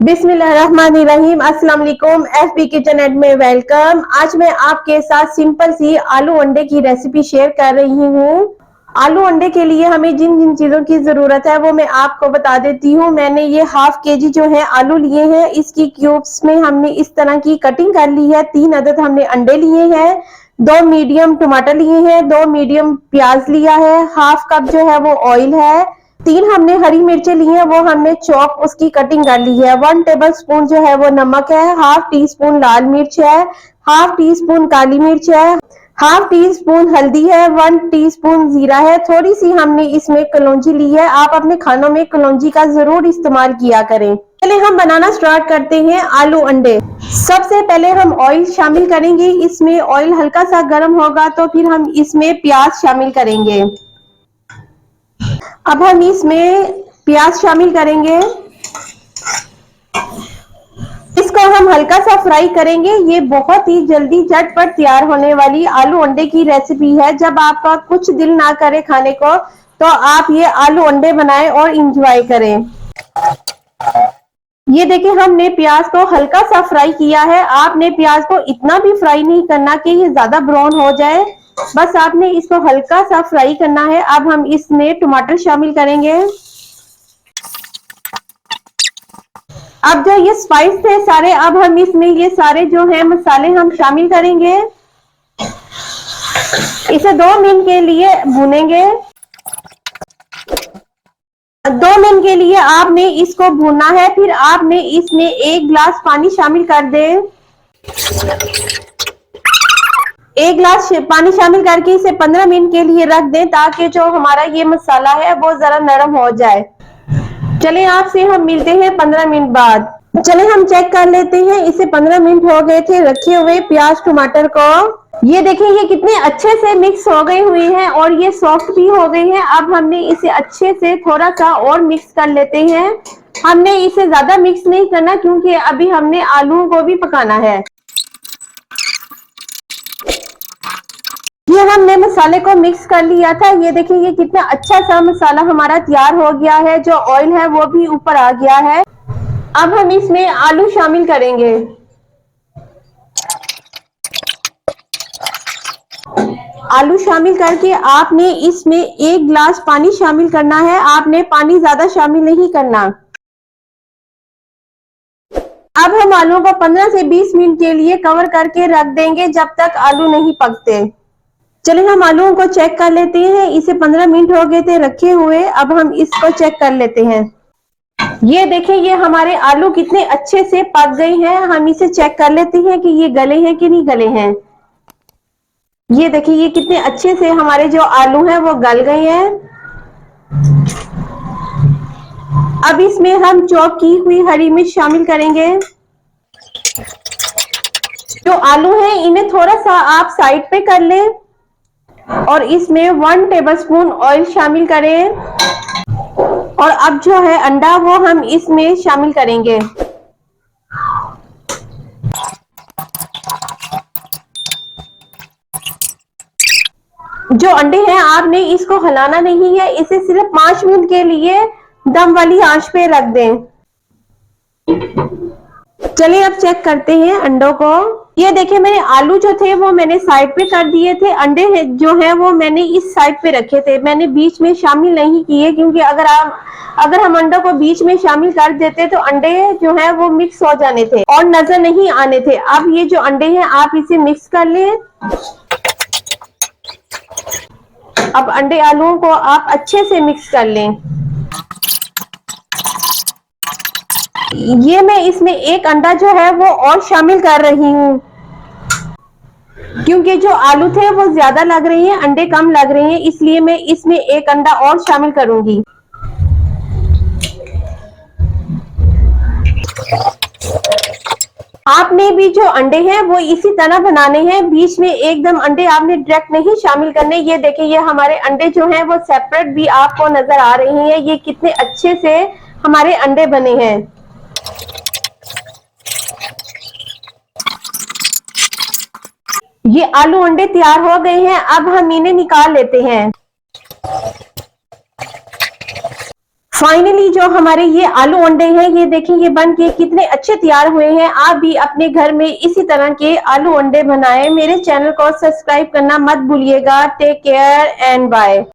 बिस्मिल्लाहिर्रहमानिर्रहीम। अस्सलाम वालेकुम। एफबी किचन एड में वेलकम। आज मैं आपके साथ सिंपल सी आलू अंडे की रेसिपी शेयर कर रही हूँ। आलू अंडे के लिए हमें जिन जिन चीजों की जरूरत है वो मैं आपको बता देती हूँ। मैंने ये हाफ केजी जो है आलू लिए हैं, इसकी क्यूब्स में हमने इस तरह की कटिंग कर ली है। 3 अदद हमने अंडे लिए हैं, 2 मीडियम टमाटर लिए हैं, 2 मीडियम प्याज लिया है, हाफ कप जो है वो ऑयल है, 3 हमने हरी मिर्चें ली हैं, वो हमने चॉप उसकी कटिंग कर ली है। 1 टेबल स्पून जो है वो नमक है, हाफ टी स्पून लाल मिर्च है, हाफ टी स्पून काली मिर्च है, हाफ टी स्पून हल्दी है, 1 टीस्पून जीरा है, थोड़ी सी हमने इसमें कलौंजी ली है। आप अपने खानों में कलौंजी का जरूर इस्तेमाल किया करें। पहले हम बनाना स्टार्ट करते हैं आलू अंडे। सबसे पहले हम ऑयल शामिल करेंगे। इसमें ऑयल हल्का सा गर्म होगा तो फिर हम इसमें प्याज शामिल करेंगे। अब हम इसमें प्याज शामिल करेंगे, इसको हम हल्का सा फ्राई करेंगे। ये बहुत ही जल्दी झटपट तैयार होने वाली आलू अंडे की रेसिपी है। जब आपका कुछ दिल ना करे खाने को तो आप ये आलू अंडे बनाएं और इंजॉय करें। ये देखिए हमने प्याज को हल्का सा फ्राई किया है। आपने प्याज को इतना भी फ्राई नहीं करना कि ये ज्यादा ब्राउन हो जाए, बस आपने इसको हल्का सा फ्राई करना है। अब हम इसमें टमाटर शामिल करेंगे। अब जो ये स्पाइस थे सारे, अब हम इसमें ये सारे जो है मसाले हम शामिल करेंगे। इसे 2 मिनट के लिए भूनेंगे। 2 मिनट के लिए आपने इसको भूनना है। फिर आपने इसमें 1 गिलास पानी शामिल कर दें। 1 गिलास पानी शामिल करके इसे 15 मिनट के लिए रख दें ताकि जो हमारा ये मसाला है वो जरा नरम हो जाए। चले आपसे हम मिलते हैं 15 मिनट बाद। चले हम चेक कर लेते हैं। इसे 15 मिनट हो गए थे रखे हुए प्याज टमाटर को। ये देखिए ये कितने अच्छे से मिक्स हो गई हुई है और ये सॉफ्ट भी हो गई है। अब हमने इसे अच्छे से थोड़ा सा और मिक्स कर लेते हैं। हमने इसे ज्यादा मिक्स नहीं करना क्योंकि अभी हमने आलू को भी पकाना है। ये हमने मसाले को मिक्स कर लिया था। ये देखिए ये कितना अच्छा सा मसाला हमारा तैयार हो गया है। जो ऑयल है वो भी ऊपर आ गया है। अब हम इसमें आलू शामिल करेंगे। आलू शामिल करके आपने इसमें 1 गिलास पानी शामिल करना है। आपने पानी ज्यादा शामिल नहीं करना। अब हम आलू को 15 से 20 मिनट के लिए कवर करके रख देंगे जब तक आलू नहीं पकते। चलिए हम आलूओं को चेक कर लेते हैं। इसे 15 मिनट हो गए थे रखे हुए। अब हम इसको चेक कर लेते हैं। ये देखिए ये हमारे आलू कितने अच्छे से पक गए हैं। हम इसे चेक कर लेते हैं कि ये गले हैं कि नहीं गले हैं। ये देखिए ये कितने अच्छे से हमारे जो आलू हैं वो गल गए हैं। अब इसमें हम चॉप की हुई हरी मिर्च शामिल करेंगे। जो आलू हैं इन्हें थोड़ा सा आप साइड पे कर लें और इसमें 1 टेबलस्पून ऑयल शामिल करें। और अब जो है अंडा वो हम इसमें शामिल करेंगे। जो अंडे हैं आपने इसको हिलाना नहीं है। इसे सिर्फ 5 मिनट के लिए दम वाली आंच पे रख दें। चलिए अब चेक करते हैं अंडों को। ये देखिए मैंने आलू जो थे वो मैंने साइड पे कर दिए थे। अंडे जो है वो मैंने इस साइड पे रखे थे। मैंने बीच में शामिल नहीं किए क्योंकि अगर हम अंडों को बीच में शामिल कर देते तो अंडे जो है वो मिक्स हो जाने थे और नजर नहीं आने थे। अब ये जो अंडे हैं आप इसे मिक्स कर लें। अब अंडे आलूओं को आप अच्छे से मिक्स कर लें। ये मैं इसमें 1 अंडा जो है वो और शामिल कर रही हूँ क्योंकि जो आलू थे वो ज्यादा लग रहे हैं, अंडे कम लग रहे हैं, इसलिए मैं इसमें 1 अंडा और शामिल करूंगी। आपने भी जो अंडे हैं वो इसी तरह बनाने हैं। बीच में एकदम अंडे आपने डायरेक्ट नहीं शामिल करने। ये देखिए ये हमारे अंडे जो हैं वो सेपरेट भी आपको नजर आ रही हैं। ये कितने अच्छे से हमारे अंडे बने हैं। ये आलू अंडे तैयार हो गए हैं। अब हम इन्हें निकाल लेते हैं। फाइनली जो हमारे ये आलू अंडे हैं, ये देखिए ये बन के कितने अच्छे तैयार हुए हैं। आप भी अपने घर में इसी तरह के आलू अंडे बनाएं। मेरे चैनल को सब्सक्राइब करना मत भूलिएगा। Take care and bye.